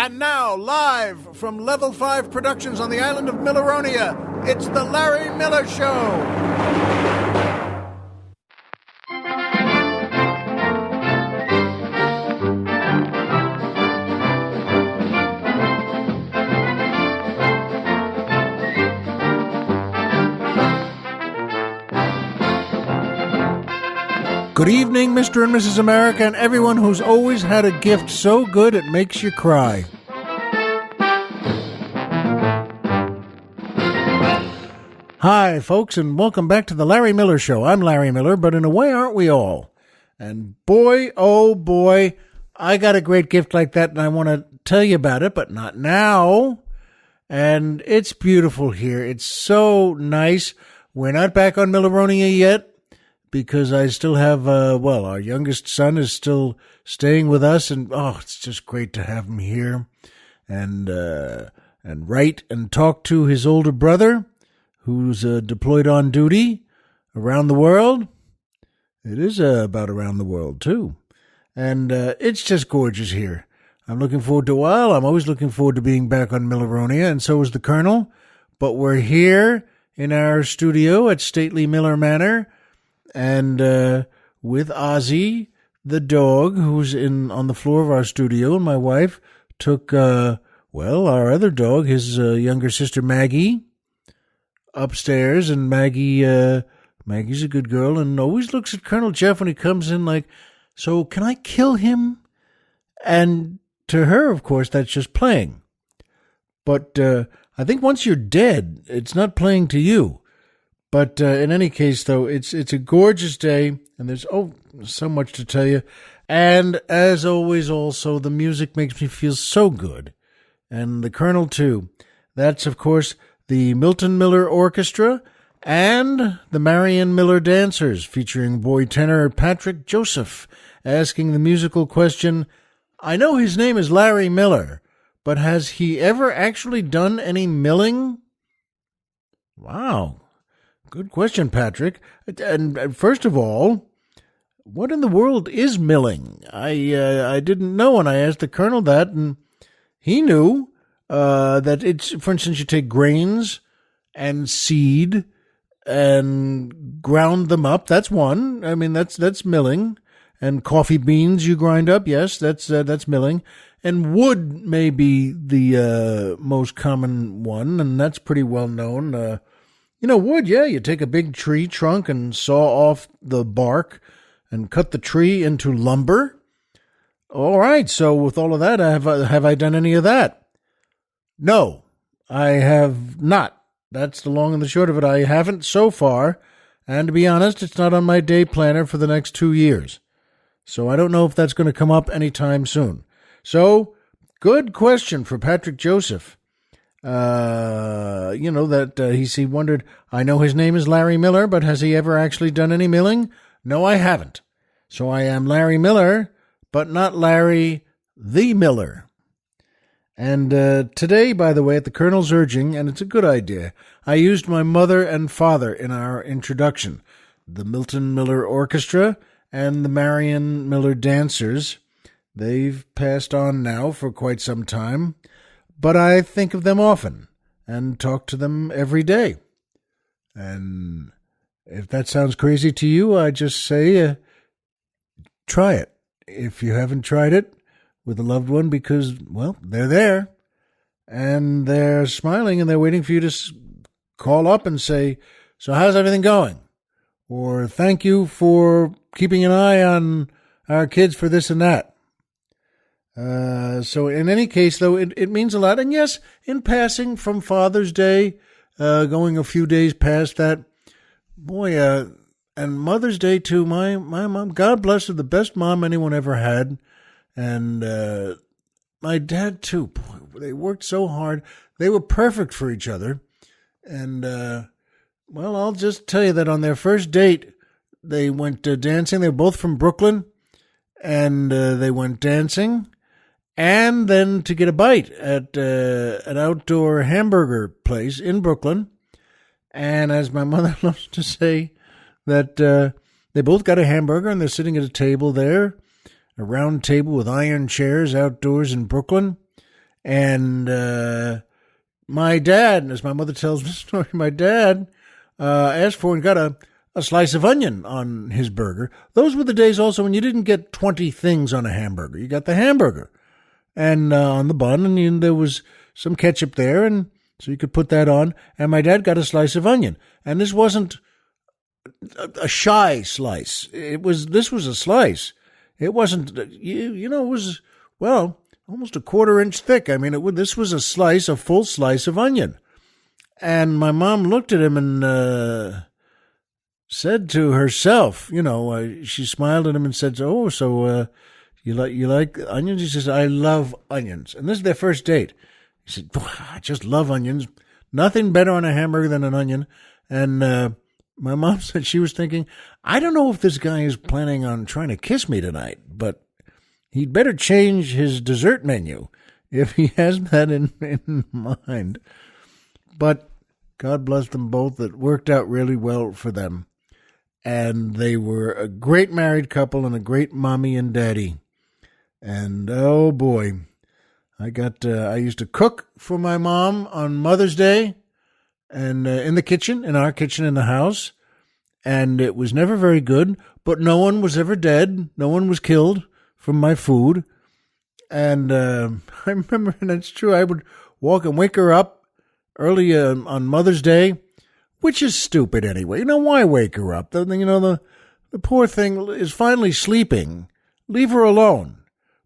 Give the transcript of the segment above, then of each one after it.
And now, live from Level 5 Productions on the island of Milleronia, it's The Larry Miller Show. Good evening, Mr. and Mrs. America, and everyone who's always had a gift so good it makes you cry. Hi, folks, and welcome back to the Larry Miller Show. I'm Larry Miller, but in a way, aren't we all? And boy, oh boy, I got a great gift like that, and I want to tell you about it, but not now. And it's beautiful here. It's so nice. We're not back on Milleronia yet, because I still have, our youngest son is still staying with us, and it's just great to have him here, and write and talk to his older brother, who's deployed on duty around the world. It is about around the world, too, and it's just gorgeous here. I'm looking forward to a while. I'm always looking forward to being back on Milleronia, and so is the Colonel, but we're here in our studio at Stately Miller Manor, and with Ozzy, the dog, who's on the floor of our studio, and my wife took, our other dog, his younger sister Maggie, upstairs, and Maggie's a good girl, and always looks at Colonel Jeff when he comes in like, so can I kill him? And to her, of course, that's just playing. But I think once you're dead, it's not playing to you. But in any case, though, it's a gorgeous day, and there's so much to tell you. And as always, also, the music makes me feel so good. And the Colonel, too. That's, of course, the Milton Miller Orchestra and the Marion Miller Dancers, featuring boy tenor Patrick Joseph, asking the musical question, I know his name is Larry Miller, but has he ever actually done any milling? Wow. Good question, Patrick. And first of all, what in the world is milling? I didn't know, and I asked the Colonel that, and he knew that it's, for instance, you take grains and seed and ground them up. That's one. I mean, that's milling. And coffee beans you grind up. Yes, that's milling. And wood may be the most common one, and that's pretty well known. Wood, yeah, you take a big tree trunk and saw off the bark and cut the tree into lumber. All right, so with all of that, have I done any of that? No, I have not. That's the long and the short of it. I haven't so far, and to be honest, it's not on my day planner for the next 2 years. So I don't know if that's going to come up anytime soon. So, good question for Patrick Joseph. He wondered, I know his name is Larry Miller, but has he ever actually done any milling? No, I haven't. So I am Larry Miller, but not Larry the Miller. And today, by the way, at the Colonel's urging, and it's a good idea, I used my mother and father in our introduction, the Milton Miller Orchestra and the Marion Miller Dancers. They've passed on now for quite some time, but I think of them often and talk to them every day. And if that sounds crazy to you, I just say, try it. If you haven't tried it with a loved one, because, they're there and they're smiling and they're waiting for you to call up and say, so how's everything going? Or thank you for keeping an eye on our kids for this and that. So in any case, though, it means a lot. And yes, in passing from Father's Day, going a few days past that, and Mother's Day too, my mom, God bless her, the best mom anyone ever had. And my dad too, boy, they worked so hard. They were perfect for each other. And, I'll just tell you that on their first date, they went dancing. They were both from Brooklyn, and they went dancing. And then to get a bite at an outdoor hamburger place in Brooklyn. And as my mother loves to say, that they both got a hamburger and they're sitting at a table there, a round table with iron chairs outdoors in Brooklyn. And my dad, as my mother tells the story, my dad asked for and got a slice of onion on his burger. Those were the days also when you didn't get 20 things on a hamburger. You got the hamburger and on the bun, and there was some ketchup there, and so you could put that on. And my dad got a slice of onion. And this wasn't a shy slice. This was a slice. It wasn't, it was, well, almost a 1/4 inch thick. I mean, this was a full slice of onion. And my mom looked at him and said to herself, she smiled at him and said, "Oh, so you like onions?" He says, "I love onions." And this is their first date. He said, "I just love onions. Nothing better on a hamburger than an onion." And my mom said she was thinking, I don't know if this guy is planning on trying to kiss me tonight, but he'd better change his dessert menu if he has that in mind. But God bless them both. It worked out really well for them. And they were a great married couple and a great mommy and daddy. And oh boy, I used to cook for my mom on Mother's Day and in our kitchen in the house. And it was never very good, but no one was ever dead. No one was killed from my food. And I remember, and it's true, I would walk and wake her up early on Mother's Day, which is stupid anyway. Why wake her up? The poor thing is finally sleeping. Leave her alone.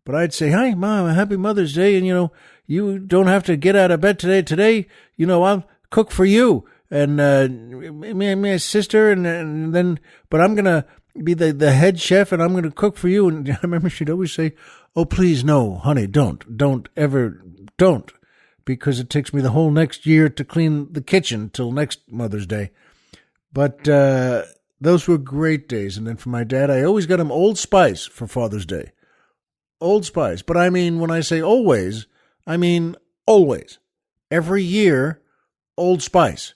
But I'd say, "Hi, Mom, happy Mother's Day, and, you don't have to get out of bed today. Today, I'll cook for you, and my sister, and then, but I'm going to be the head chef, and I'm going to cook for you." And I remember she'd always say, "Oh, please, no, honey, don't ever, because it takes me the whole next year to clean the kitchen till next Mother's Day." But those were great days. And then for my dad, I always got him Old Spice for Father's Day. Old Spice. But I mean, when I say always, I mean always. Every year, Old Spice.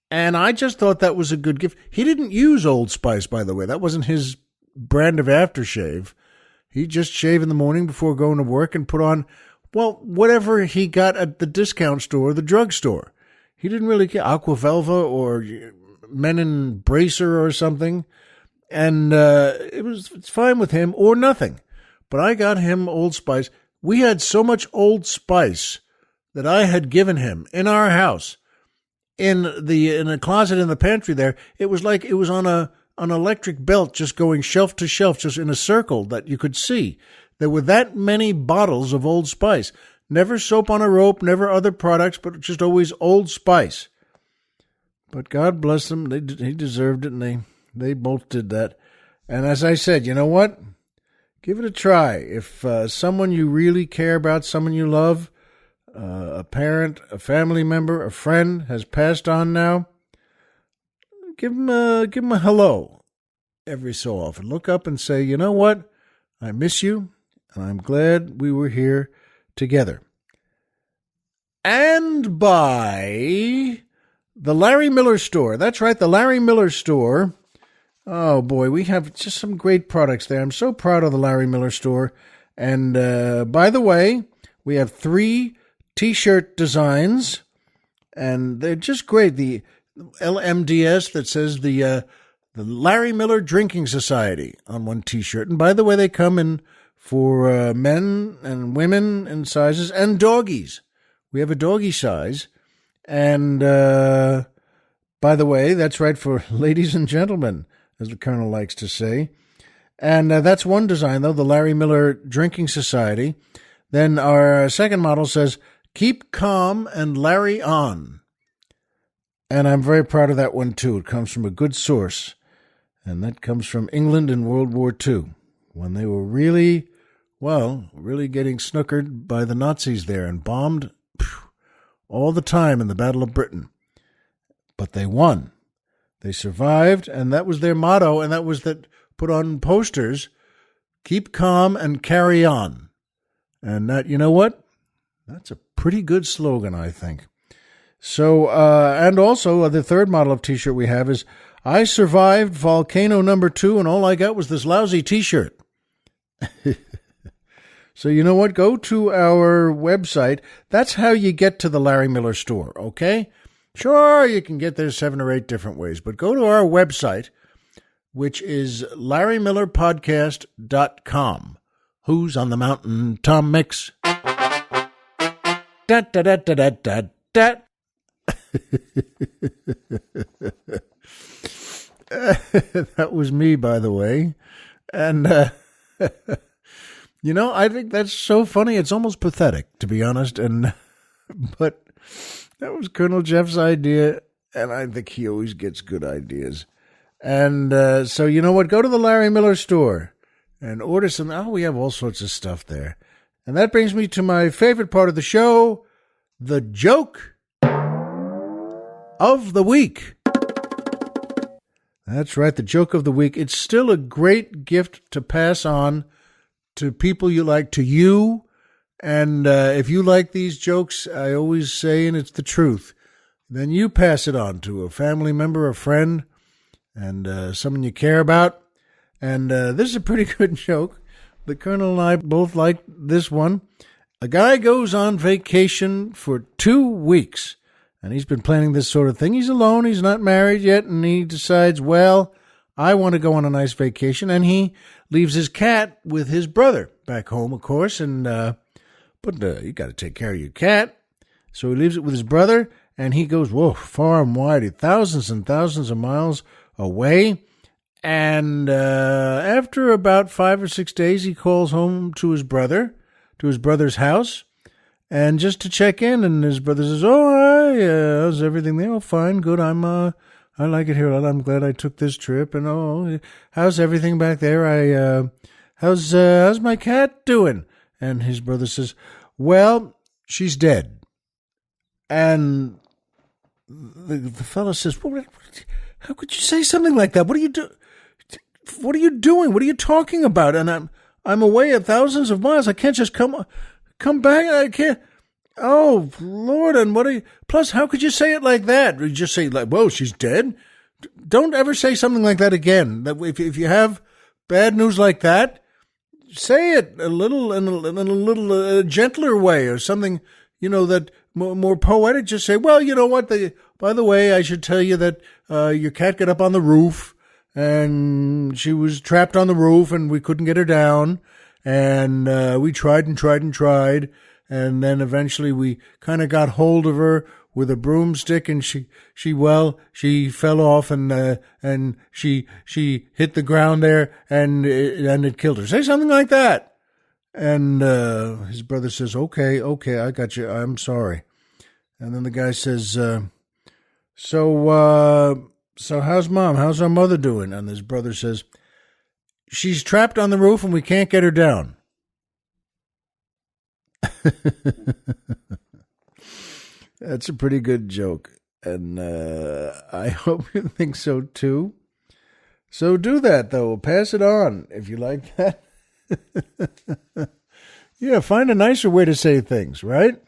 And I just thought that was a good gift. He didn't use Old Spice, by the way. That wasn't his brand of aftershave. He just shaved in the morning before going to work and put on, well, whatever he got at the discount store, the drugstore. He didn't really care. Aquavelva or Menin Bracer or something. And it's fine with him or nothing. But I got him Old Spice. We had so much Old Spice that I had given him in our house, in a closet in the pantry there. It was like it was on an electric belt, just going shelf to shelf, just in a circle that you could see. There were that many bottles of Old Spice. Never soap on a rope, never other products, but just always Old Spice. But God bless them, he deserved it, and they both did that. And as I said, you know what? Give it a try. If someone you really care about, someone you love, a parent, a family member, a friend has passed on now, give him a hello every so often. Look up and say, "You know what? I miss you, and I'm glad we were here together." And by the Larry Miller Store. That's right, the Larry Miller Store. Oh, boy, we have just some great products there. I'm so proud of the Larry Miller Store. And by the way, we have 3 T-shirt designs, and they're just great. The LMDS that says the Larry Miller Drinking Society on one T-shirt. And by the way, they come in for men and women in sizes and doggies. We have a doggy size. And by the way, that's right, for ladies and gentlemen, as the Colonel likes to say. And that's one design, though, the Larry Miller Drinking Society. Then our second model says, "Keep calm and Larry on." And I'm very proud of that one, too. It comes from a good source. And that comes from England in World War II, when they were really getting snookered by the Nazis there and bombed all the time in the Battle of Britain. But they won. They survived, and that was their motto, and that was that put on posters, "Keep calm and carry on." And that, you know what? That's a pretty good slogan, I think. So, and also the third model of T-shirt we have is, "I survived volcano number 2, and all I got was this lousy T-shirt." So you know what? Go to our website. That's how you get to the Larry Miller Store, okay? Sure, you can get there 7 or 8 different ways, but go to our website, which is LarryMillerPodcast.com. Who's on the mountain? Tom Mix. Da da da da da da da. That was me, by the way. And, I think that's so funny. It's almost pathetic, to be honest. But that was Colonel Jeff's idea, and I think he always gets good ideas. And so you know what? Go to the Larry Miller Store and order some. Oh, we have all sorts of stuff there. And that brings me to my favorite part of the show, the joke of the week. That's right, the joke of the week. It's still a great gift to pass on to people you like, to you. And if you like these jokes, I always say, and it's the truth, then you pass it on to a family member, a friend, and someone you care about. And this is a pretty good joke. The Colonel and I both like this one. A guy goes on vacation for 2 weeks. And he's been planning this sort of thing. He's alone. He's not married yet. And he decides, well, I want to go on a nice vacation. And he leaves his cat with his brother back home, of course. And but you got to take care of your cat. So he leaves it with his brother. And he goes, whoa, far and wide, thousands and thousands of miles away. And after about 5 or 6 days, he calls home to his brother's house. And just to check in, and his brother says, "Oh, hi, how's everything there? Oh, fine, good. I like it here. I'm glad I took this trip. And how's everything back there? How's my cat doing?" And his brother says, "Well, she's dead." And the fellow says, well, "How could you say something like that? What are you doing? What are you talking about? And I'm away at thousands of miles. I can't just come back. I can't. Oh, Lord, and what are you... Plus, how could you say it like that? You just say, like, whoa, she's dead? Don't ever say something like that again. That if you have bad news like that, say it in a little gentler way or something, that more poetic. Just say, well, you know what? By the way, I should tell you that your cat got up on the roof, and she was trapped on the roof, and we couldn't get her down. And we tried and tried and tried, and then eventually we kind of got hold of her with a broomstick, and she fell off, and she hit the ground there, and it killed her. Say something like that. And his brother says, "Okay, I got you. I'm sorry." And then the guy says, "So how's Mom? How's our mother doing?" And his brother says, "She's trapped on the roof and we can't get her down." That's a pretty good joke. And I hope you think so too. So do that, though. Pass it on if you like that. Yeah, find a nicer way to say things, right?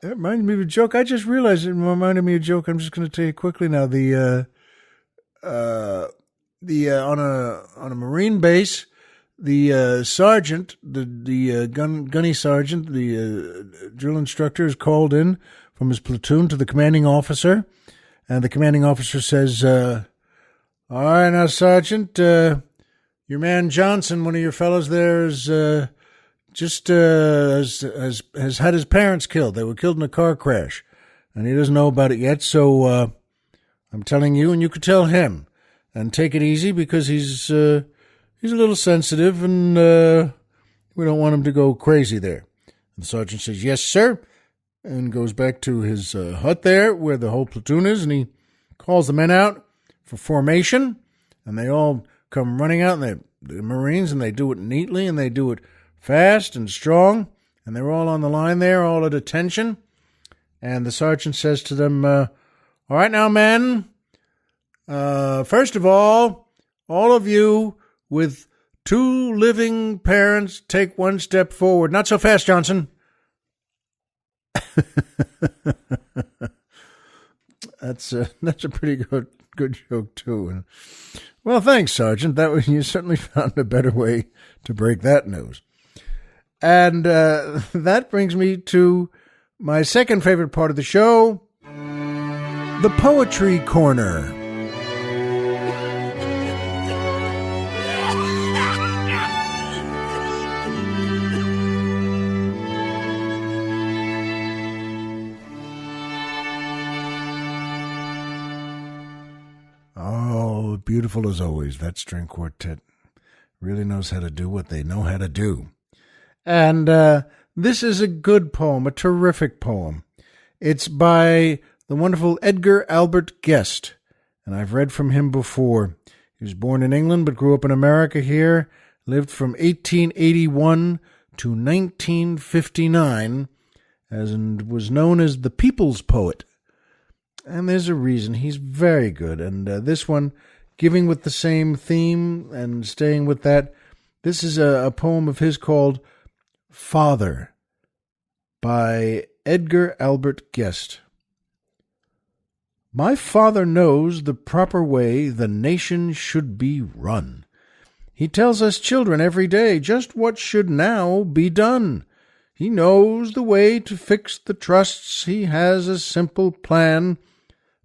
That reminds me of a joke. I just realized it reminded me of a joke. I'm just going to tell you quickly now. On a Marine base, the sergeant, the gunny sergeant, the drill instructor is called in from his platoon to the commanding officer, and the commanding officer says, "All right, now, Sergeant, your man Johnson, one of your fellows there, is has had his parents killed. They were killed in a car crash, and he doesn't know about it yet. So I'm telling you, and you could tell him." And take it easy because he's a little sensitive, and we don't want him to go crazy there. And the sergeant says, "Yes, sir," and goes back to his hut there where the whole platoon is, and he calls the men out for formation, and they all come running out, and the Marines, and they do it neatly, and they do it fast and strong, and they're all on the line there, all at attention. And the sergeant says to them, "All right now, men, first of all of you with 2 living parents, take 1 step forward." "Not so fast, Johnson." That's a pretty good joke too. Well, thanks, Sergeant. You certainly found a better way to break that news. And that brings me to my second favorite part of the show, the Poetry Corner. Oh, beautiful as always. That string quartet really knows how to do what they know how to do. And this is a good poem, a terrific poem. It's by the wonderful Edgar Albert Guest, and I've read from him before. He was born in England but grew up in America here, lived from 1881 to 1959, and was known as the People's Poet. And there's a reason. He's very good. And this one, giving with the same theme and staying with that, this is a poem of his called Father by Edgar Albert Guest. My father knows the proper way the nation should be run. He tells us children every day just what should now be done. He knows the way to fix the trusts. He has a simple plan.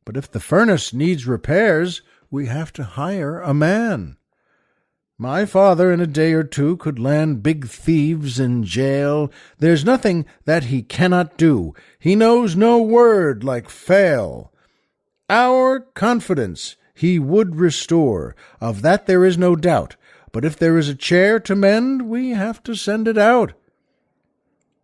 But if the furnace needs repairs, we have to hire a man. My father in a day or two could land big thieves in jail. There's nothing that he cannot do. He knows no word like fail. Our confidence he would restore, of that there is no doubt. But if there is a chair to mend, we have to send it out.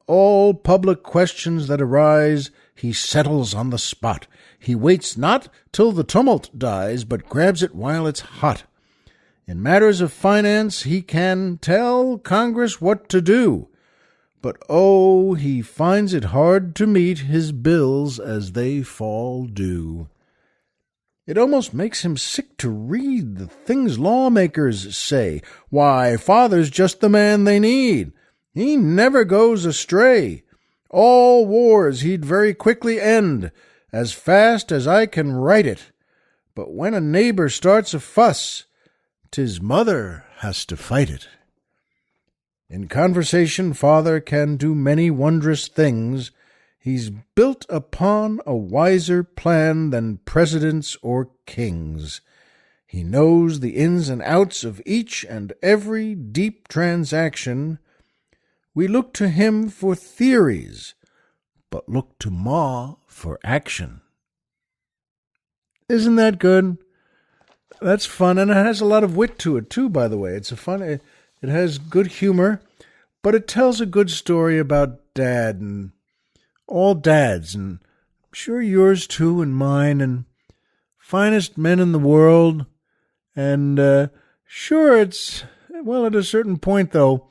All public questions that arise, he settles on the spot. He waits not till the tumult dies, but grabs it while it's hot. In matters of finance, he can tell Congress what to do. But oh, he finds it hard to meet his bills as they fall due. It almost makes him sick to read the things lawmakers say. Why, father's just the man they need. He never goes astray. All wars he'd very quickly end, as fast as I can write it. But when a neighbor starts a fuss, 'tis mother has to fight it. In conversation, father can do many wondrous things. He's built upon a wiser plan than presidents or kings. He knows the ins and outs of each and every deep transaction. We look to him for theories, but look to Ma for action. Isn't that good? That's fun, and it has a lot of wit to it, too, by the way. It has good humor, but it tells a good story about Dad and all dads, and I'm sure yours, too, and mine, and finest men in the world. And sure, it's, well, at a certain point, though,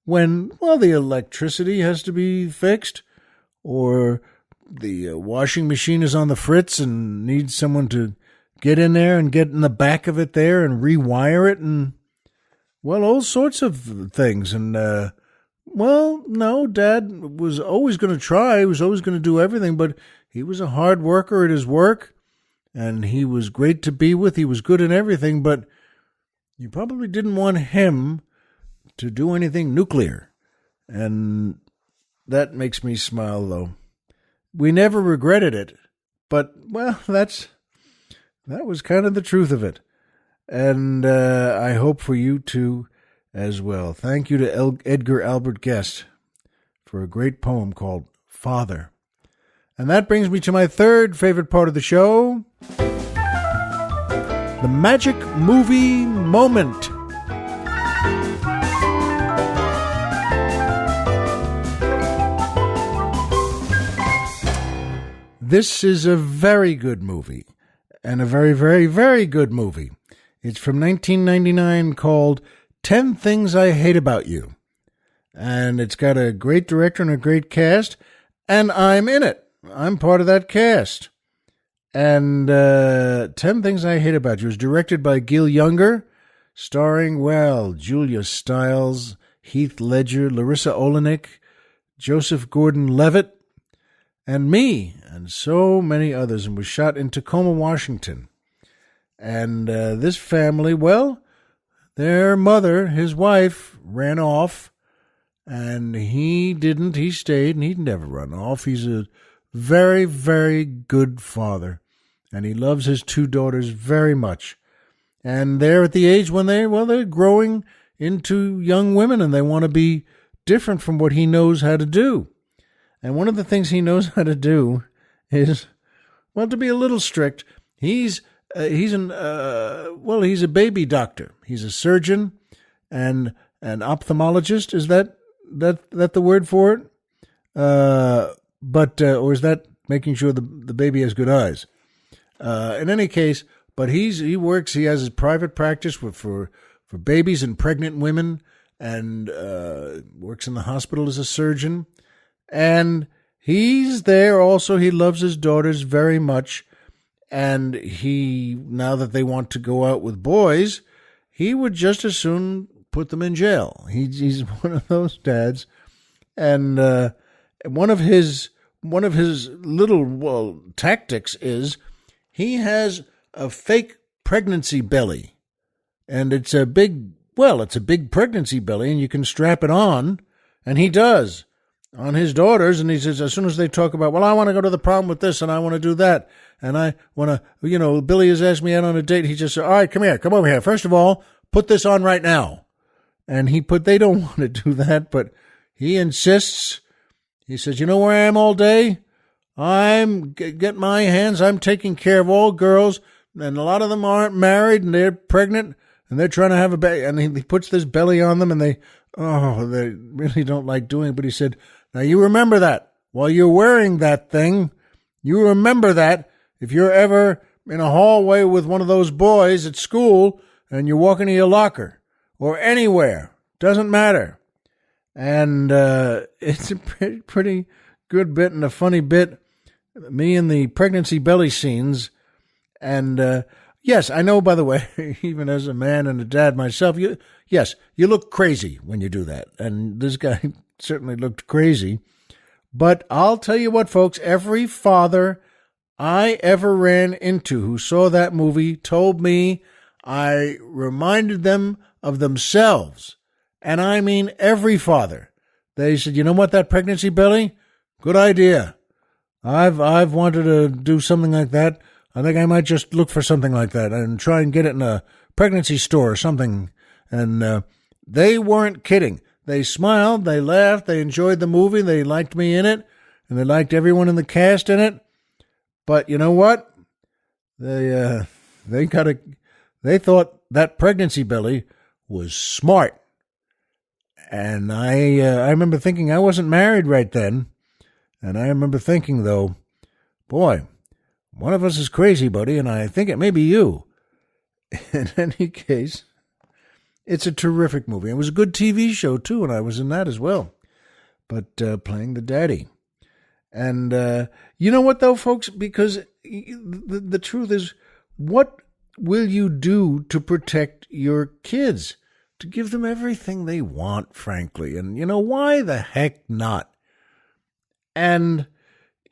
when, well, the electricity has to be fixed, or the washing machine is on the fritz and needs someone to get in there and get in the back of it there and rewire it, and, well, all sorts of things. And, well, no, Dad was always going to try. He was always going to do everything, but he was a hard worker at his work, and he was great to be with. He was good in everything, but you probably didn't want him to do anything nuclear. And that makes me smile, though. We never regretted it, but, well, that was kind of the truth of it. And I hope for you, too, as well. Thank you to Edgar Albert Guest for a great poem called Father. And that brings me to my third favorite part of the show, the Magic Movie Moment. This is a very good movie, and a very, very, very good movie. It's from 1999 called 10 Things I Hate About You. And it's got a great director and a great cast, and I'm in it. I'm part of that cast. And 10 Things I Hate About You is directed by Gil Younger, starring, well, Julia Stiles, Heath Ledger, Larissa Olenek, Joseph Gordon-Levitt, and me, and so many others, and was shot in Tacoma, Washington. And this family, well, their mother, his wife, ran off, And he didn't. He stayed, and he'd never run off. He's a very, very good father, and he loves his 2 daughters very much. And they're at the age when they're growing into young women, and they want to be different from what he knows how to do. And one of the things he knows how to do is, well, to be a little strict. He's a baby doctor. He's a surgeon and an ophthalmologist. Is that the word for it? Or is that making sure the baby has good eyes? In any case, but he has his private practice for babies and pregnant women, and works in the hospital as a surgeon. And he's there also. He loves his daughters very much. And now that they want to go out with boys, he would just as soon put them in jail. He's one of those dads. And one of his little tactics is he has a fake pregnancy belly. And it's a big pregnancy belly, and you can strap it on, and he does on his daughters. And he says, as soon as they talk about, well, I want to go to the prom with this, and I want to do that, and I want to, Billy has asked me out on a date. He just said, all right, come over here. First of all, put this on right now. And they don't want to do that, but he insists. He says, you know where I am all day? I'm getting my hands. I'm taking care of all girls, and a lot of them aren't married, and they're pregnant, and they're trying to have a baby. And he puts this belly on them, and they really don't like doing it. But he said, now you remember that while you're wearing that thing, you remember that if you're ever in a hallway with one of those boys at school and you're walking to your locker or anywhere, doesn't matter. And it's a pretty good bit and a funny bit, me and the pregnancy belly scenes. And yes, I know, by the way, even as a man and a dad myself, you look crazy when you do that. And this guy certainly looked crazy. But I'll tell you what, folks, every father I ever ran into who saw that movie told me I reminded them of themselves. And I mean every father. They said, you know what, that pregnancy belly? Good idea. I've wanted to do something like that. I think I might just look for something like that and try and get it in a pregnancy store or something. And they weren't kidding. They smiled, they laughed, they enjoyed the movie, they liked me in it, and they liked everyone in the cast in it. But you know what? They thought that pregnancy belly was smart. And I remember thinking, I wasn't married right then. And I remember thinking, though, boy, one of us is crazy, buddy, and I think it may be you. In any case, it's a terrific movie. It was a good TV show, too, and I was in that as well. But playing the daddy. And you know what, though, folks? Because the truth is, what will you do to protect your kids? To give them everything they want, frankly. And, why the heck not? And,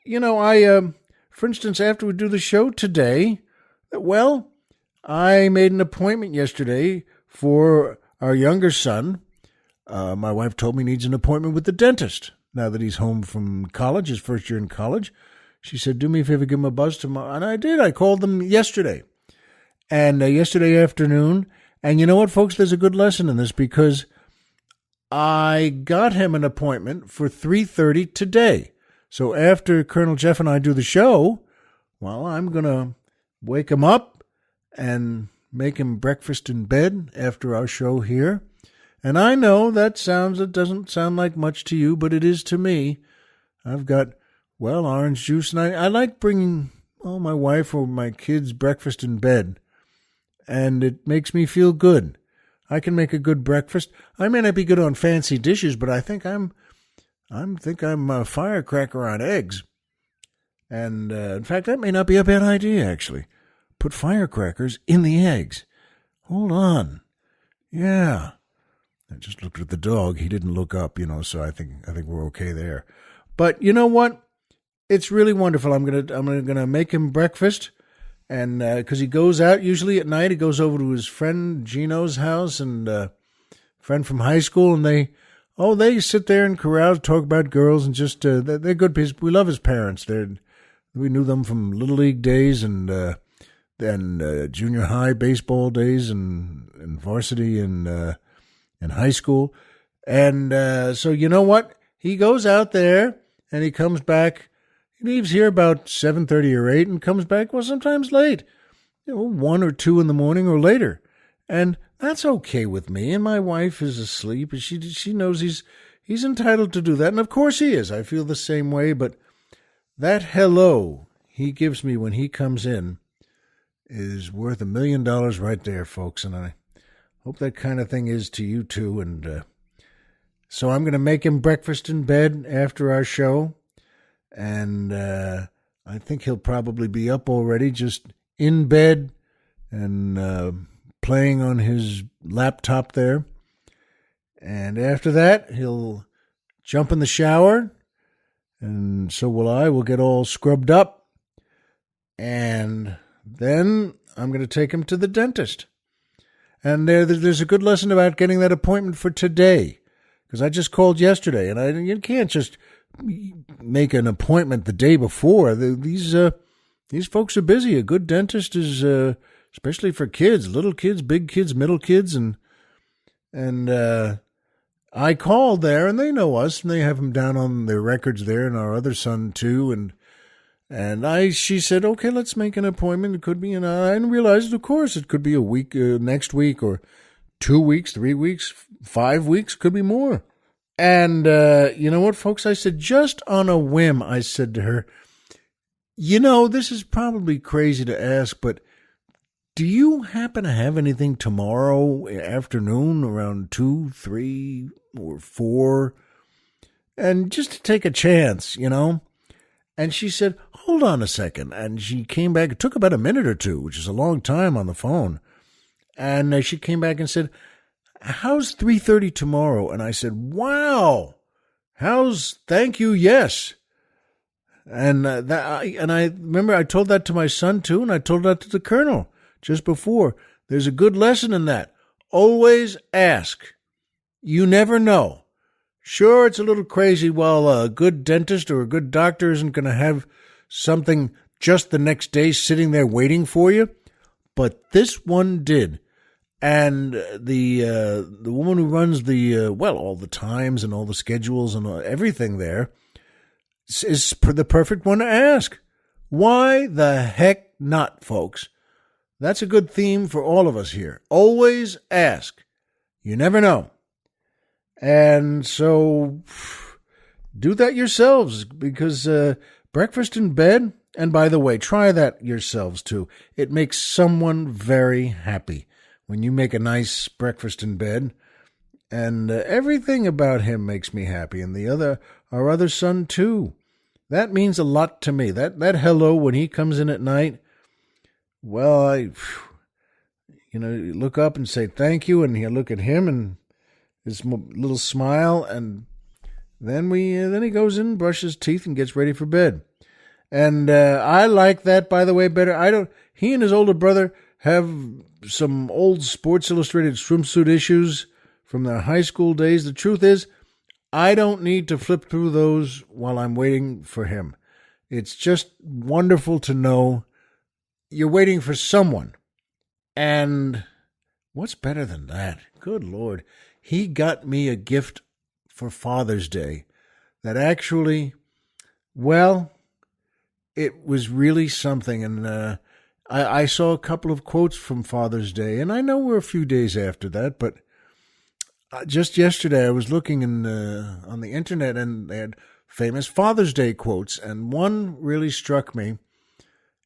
for instance, after we do the show today, well, I made an appointment yesterday for our younger son. My wife told me he needs an appointment with the dentist now that he's home from college, his first year in college. She said, do me a favor, give him a buzz tomorrow. And I did. I called them yesterday. And yesterday afternoon. And you know what, folks? There's a good lesson in this because I got him an appointment for 3:30 today. So after Colonel Jeff and I do the show, well, I'm going to wake him up and make him breakfast in bed after our show here. And I know it doesn't sound like much to you, but it is to me. I've got, orange juice, and I like bringing my wife or my kids breakfast in bed. And it makes me feel good. I can make a good breakfast. I may not be good on fancy dishes, but I think I'm a firecracker on eggs. And in fact, that may not be a bad idea, actually. Put firecrackers in the eggs. Hold on. Yeah. I just looked at the dog. He didn't look up, so I think we're okay there. But you know what? It's really wonderful. I'm gonna make him breakfast. And because he goes out usually at night, he goes over to his friend Gino's house and friend from high school, and they Oh, they sit there and carouse, talk about girls, and just they're good people. We love his parents. We knew them from Little League days and junior high baseball days and varsity and high school. And so you know what? He goes out there and he comes back. He leaves here about 7:30 or 8 and comes back, well, sometimes late, 1 or 2 in the morning or later. And that's okay with me. And my wife is asleep, and she knows he's entitled to do that. And of course he is. I feel the same way. But that hello he gives me when he comes in is worth $1 million right there, folks. And I hope that kind of thing is to you too. And so I'm going to make him breakfast in bed after our show. And I think he'll probably be up already, just in bed and playing on his laptop there. And after that, he'll jump in the shower, and so will I. We'll get all scrubbed up, and then I'm going to take him to the dentist. And there's a good lesson about getting that appointment for today, because I just called yesterday, and you can't just make an appointment the day before. These folks are busy. A good dentist is especially for kids, little kids, big kids, middle kids, and I called there, and they know us, and they have them down on their records there, and our other son too, and she said, okay, let's make an appointment. It could be, and I realized, of course, it could be a week, next week, or 2 weeks, 3 weeks, 5 weeks, could be more. And you know what, folks? I said, just on a whim, I said to her, this is probably crazy to ask, but do you happen to have anything tomorrow afternoon around 2, 3, or 4? And just to take a chance, And she said, hold on a second. And she came back. It took about a minute or two, which is a long time on the phone. And she came back and said, how's 3:30 tomorrow? And I said, wow. Thank you, yes. And I remember I told that to my son too, and I told that to the colonel just before. There's a good lesson in that. Always ask. You never know. Sure, it's a little crazy while a good dentist or a good doctor isn't going to have something just the next day sitting there waiting for you, but this one did. And the woman who runs all the times and all the schedules and everything there is the perfect one to ask. Why the heck not, folks? That's a good theme for all of us here. Always ask. You never know. And so do that yourselves, because breakfast in bed, and by the way, try that yourselves too. It makes someone very happy when you make a nice breakfast in bed. And everything about him makes me happy, and our other son too. That means a lot to me. That hello when he comes in at night. Well, you look up and say thank you, and you look at him and his little smile, and then he goes in, brushes teeth, and gets ready for bed. And I like that, by the way, better. He and his older brother have some old Sports Illustrated swimsuit issues from their high school days. The truth is, I don't need to flip through those while I'm waiting for him. It's just wonderful to know you're waiting for someone. And what's better than that? Good Lord. He got me a gift for Father's Day that actually, it was really something. And I saw a couple of quotes from Father's Day, and I know we're a few days after that, but just yesterday I was looking on the internet, and they had famous Father's Day quotes, and one really struck me.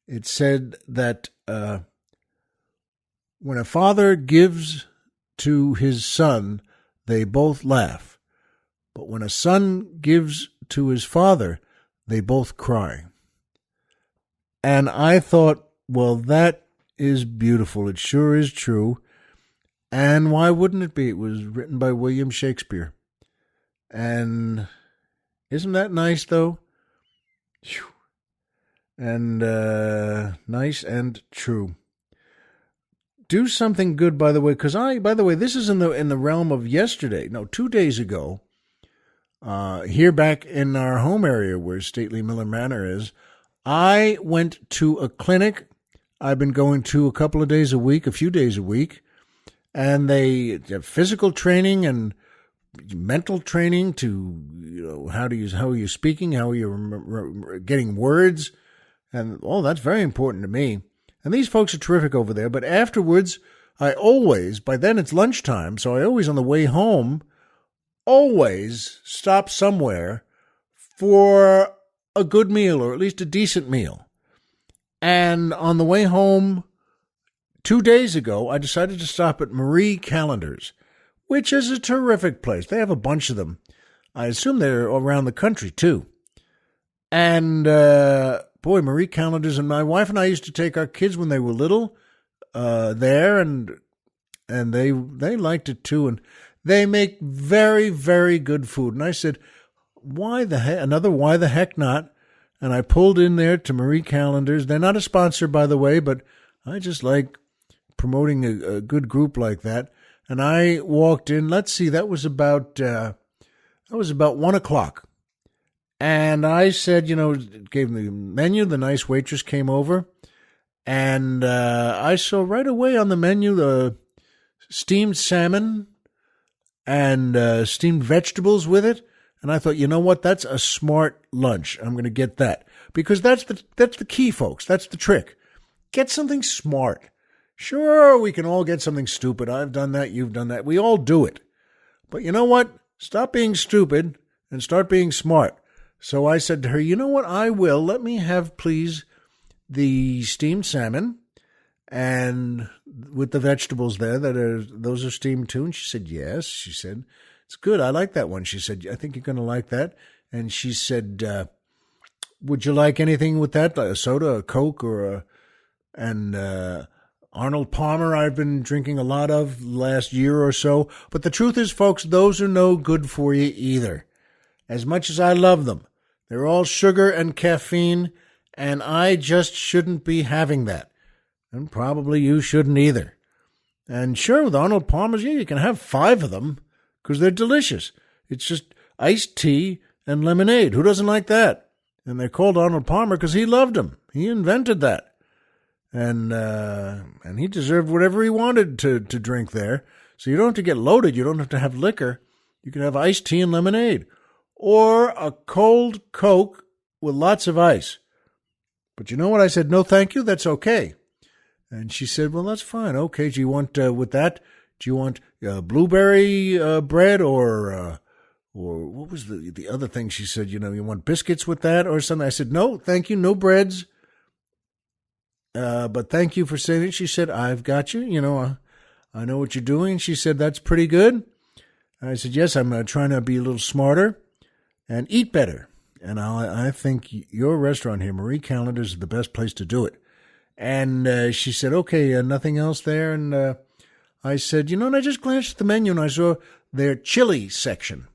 It said that when a father gives to his son, they both laugh. But when a son gives to his father, they both cry. And I thought, well, that is beautiful. It sure is true. And why wouldn't it be? It was written by William Shakespeare. And isn't that nice, though? Whew. And nice and true. Do something good, by the way, because this is in the realm of yesterday. No, 2 days ago, here back in our home area where Stately Miller Manor is, I went to a clinic I've been going to a couple of days a week, a few days a week, and they have physical training and mental training to, how are you speaking, how are you getting words, and that's very important to me. And these folks are terrific over there. But afterwards, by then it's lunchtime, so I always on the way home, always stop somewhere for a good meal or at least a decent meal. And on the way home 2 days ago, I decided to stop at Marie Callender's, which is a terrific place. They have a bunch of them. I assume they're around the country, too. And, Marie Callender's, and my wife and I used to take our kids when they were little there, and they liked it, too. And they make very, very good food. And I said, why the heck not? And I pulled in there to Marie Callender's. They're not a sponsor, by the way, but I just like promoting a good group like that. And I walked in. Let's see, that was about 1 o'clock. And I said, gave them the menu. The nice waitress came over, and I saw right away on the menu the steamed salmon and steamed vegetables with it. And I thought, you know what? That's a smart lunch. I'm going to get that, because that's the key, folks. That's the trick. Get something smart. Sure, we can all get something stupid. I've done that. You've done that. We all do it. But you know what? Stop being stupid and start being smart. So I said to her, you know what? I will. Let me have, please, the steamed salmon and with the vegetables there those are steamed too. And she said, yes. She said, it's good. I like that one. She said, I think you're going to like that. And she said, would you like anything with that? Like a soda, a Coke, or Arnold Palmer I've been drinking a lot of the last year or so. But the truth is, folks, those are no good for you either. As much as I love them, they're all sugar and caffeine, and I just shouldn't be having that. And probably you shouldn't either. And sure, with Arnold Palmer's, you can have 5 of them because they're delicious. It's just iced tea and lemonade. Who doesn't like that? And they're called Arnold Palmer because he loved them. He invented that. And he deserved whatever he wanted to drink there. So you don't have to get loaded. You don't have to have liquor. You can have iced tea and lemonade. Or a cold Coke with lots of ice. But you know what? I said, no, thank you. That's okay. And she said, well, that's fine. Okay, do you want, with that, do you want blueberry bread or what was the other thing she said? You want biscuits with that or something? I said, no, thank you, no breads. But thank you for saying it. She said, I've got you. I know what you're doing. She said, that's pretty good. And I said, yes, I'm trying to be a little smarter and eat better. And I think your restaurant here, Marie Callender's, is the best place to do it. And she said, okay, nothing else there. And I said, and I just glanced at the menu and I saw their chili section.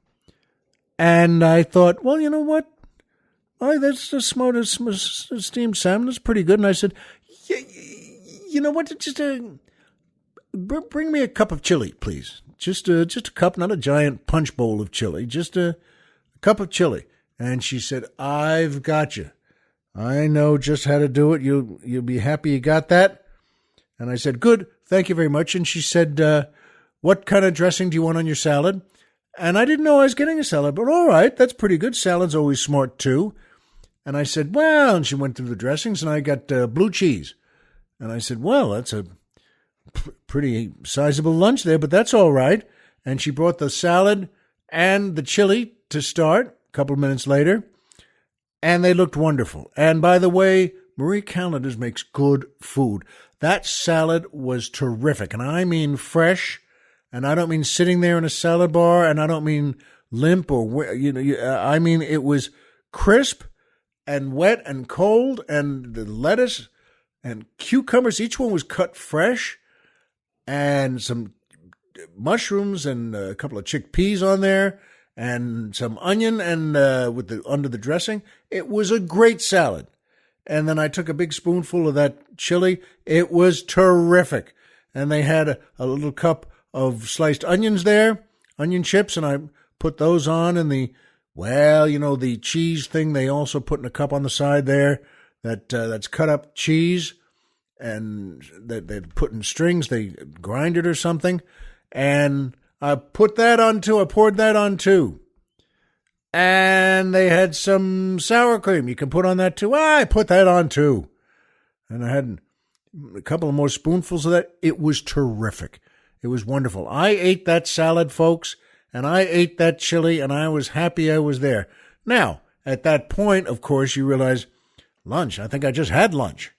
And I thought, well, you know what? That's the smartest steamed salmon. That's pretty good. And I said, you know what? Just bring me a cup of chili, please. Just a cup, not a giant punch bowl of chili. Just a cup of chili. And she said, I've got you. I know just how to do it. You'll be happy you got that. And I said, good, thank you very much. And she said, what kind of dressing do you want on your salad? And I didn't know I was getting a salad, but all right, that's pretty good. Salad's always smart, too. And I said, well, and she went through the dressings, and I got blue cheese. And I said, well, that's a pretty sizable lunch there, but that's all right. And she brought the salad and the chili to start a couple of minutes later. And they looked wonderful. And by the way, Marie Callender's makes good food. That salad was terrific. And I mean fresh. And I don't mean sitting there in a salad bar. And I don't mean limp or, I mean it was crisp and wet and cold. And the lettuce and cucumbers, each one was cut fresh. And some mushrooms and a couple of chickpeas on there. And some onion and under the dressing. It was a great salad. And then I took a big spoonful of that chili. It was terrific. And they had a little cup of sliced onions there, onion chips, and I put those on Well, the cheese thing they also put in a cup on the side there, that's cut up cheese, and that they put in strings, they grind it or something, and I poured that on too. And they had some sour cream you can put on that too. I put that on too. And I had a couple of more spoonfuls of that. It was terrific. It was wonderful. I ate that salad, folks, and I ate that chili, and I was happy I was there. Now, at that point, of course, you realize, lunch. I think I just had lunch.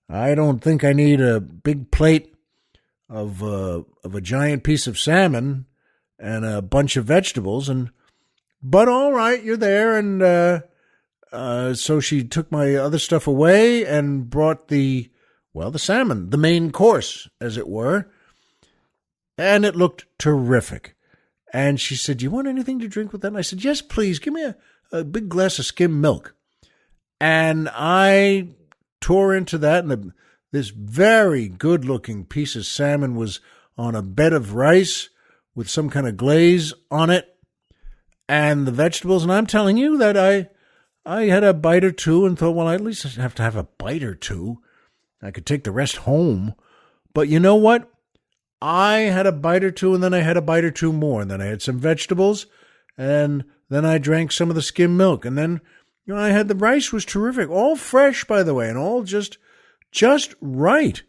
I don't think I need a big plate of a giant piece of salmon and a bunch of vegetables. But all right, you're there, and so she took my other stuff away and brought the salmon, the main course, as it were, and it looked terrific. And she said, "Do you want anything to drink with that?" And I said, "Yes, please. Give me a big glass of skim milk." And I tore into that, and this very good-looking piece of salmon was on a bed of rice with some kind of glaze on it, and the vegetables. And I'm telling you that I had a bite or two and thought, well, at least I have to have a bite or two. I could take the rest home. But you know what? I had a bite or two, and then I had a bite or two more, and then I had some vegetables, and then I drank some of the skim milk, and then I had the rice was terrific, all fresh, by the way, and all just right.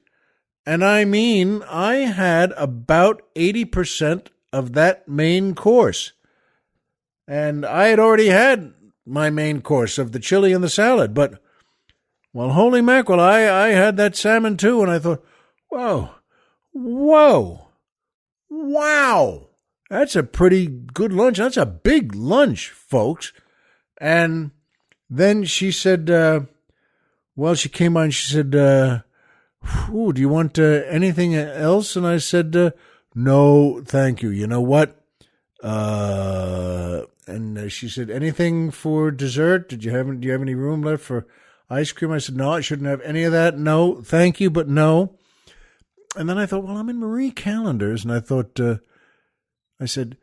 And I mean, I had about 80% of that main course. And I had already had my main course of the chili and the salad. But, well, holy mackerel, I had that salmon too. And I thought, whoa, wow. That's a pretty good lunch. That's a big lunch, folks. And then she said, she came on and she said, do you want anything else? And I said, no, thank you. You know what? And she said, anything for dessert? Do you have any room left for ice cream? I said, no, I shouldn't have any of that. No, thank you, but no. And then I thought, well, I'm in Marie Callender's. And I thought, I said,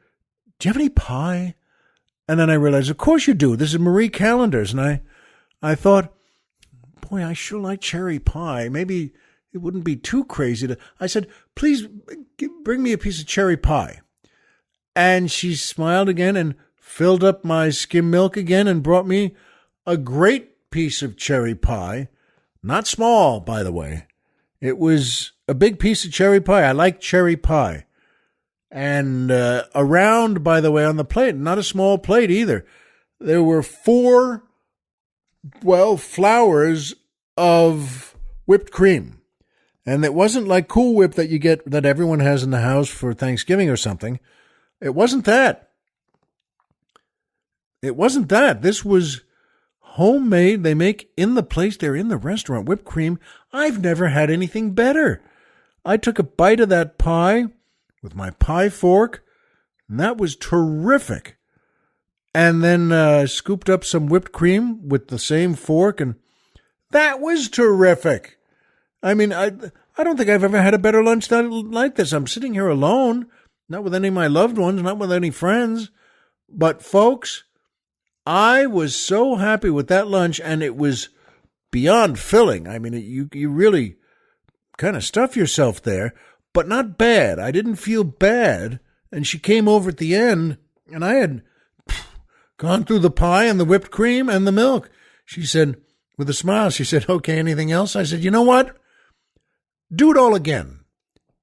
do you have any pie? And then I realized, of course you do. This is Marie Callender's. And I thought, boy, I sure like cherry pie. Maybe it wouldn't be too crazy I said, please bring me a piece of cherry pie. And she smiled again and filled up my skim milk again and brought me a great piece of cherry pie. Not small, by the way. It was a big piece of cherry pie. I like cherry pie. And around, by the way, on the plate, not a small plate either, there were 4, flowers of whipped cream. And it wasn't like Cool Whip that you get, that everyone has in the house for Thanksgiving or something. It wasn't that. This was homemade. They make in the place. They're in the restaurant. Whipped cream. I've never had anything better. I took a bite of that pie with my pie fork, and that was terrific. And then scooped up some whipped cream with the same fork, and that was terrific. I mean, I don't think I've ever had a better lunch like this. I'm sitting here alone, not with any of my loved ones, not with any friends. But, folks, I was so happy with that lunch, and it was beyond filling. I mean, you really kind of stuff yourself there, but not bad. I didn't feel bad. And she came over at the end, and I had gone through the pie and the whipped cream and the milk. She said, with a smile, she said, okay, anything else? I said, you know what? Do it all again.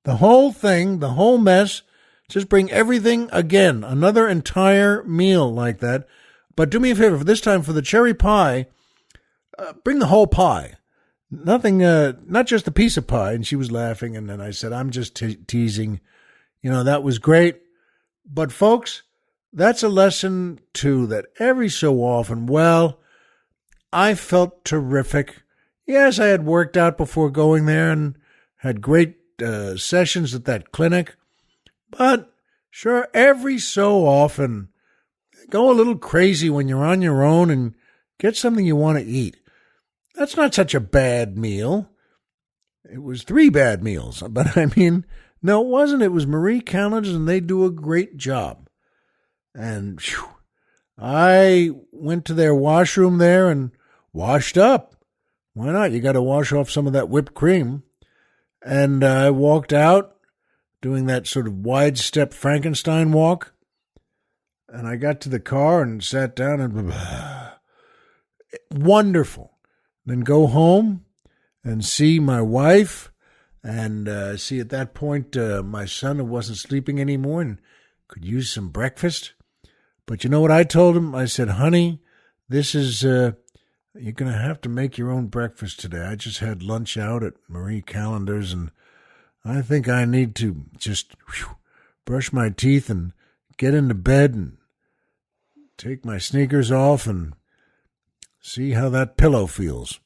The whole thing, the whole mess. Just bring everything again. Another entire meal like that. But do me a favor, for this time, for the cherry pie, bring the whole pie. Nothing, not just a piece of pie. And she was laughing, and then I said, I'm just teasing. That was great. But, folks, that's a lesson, too, that every so often, I felt terrific. Yes, I had worked out before going there and had great sessions at that clinic. But, sure, every so often, go a little crazy when you're on your own and get something you want to eat. That's not such a bad meal. It was 3 bad meals. But, I mean, no, it wasn't. It was Marie Callender's, and they do a great job. And, I went to their washroom there and washed up. Why not? You got to wash off some of that whipped cream. And I walked out doing that sort of wide step Frankenstein walk. And I got to the car and sat down and wonderful. Then go home and see my wife and see at that point my son, who wasn't sleeping anymore and could use some breakfast. But you know what I told him? I said, honey, this is, you're going to have to make your own breakfast today. I just had lunch out at Marie Callender's, and I think I need to just brush my teeth and get into bed and take my sneakers off and see how that pillow feels.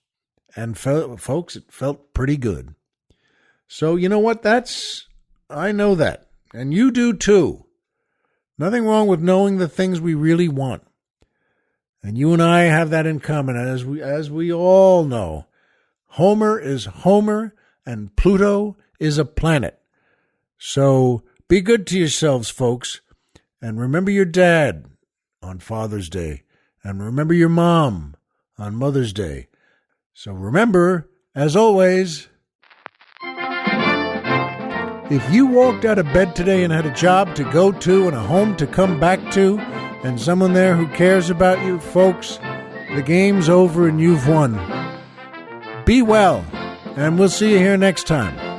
And folks, it felt pretty good. So you know what? I know that. And you do too. Nothing wrong with knowing the things we really want. And you and I have that in common, as we all know. Homer is Homer, and Pluto is a planet. So be good to yourselves, folks. And remember your dad on Father's Day. And remember your mom on Mother's Day. So remember, as always, if you walked out of bed today and had a job to go to and a home to come back to and someone there who cares about you, folks, the game's over and you've won. Be well, and we'll see you here next time.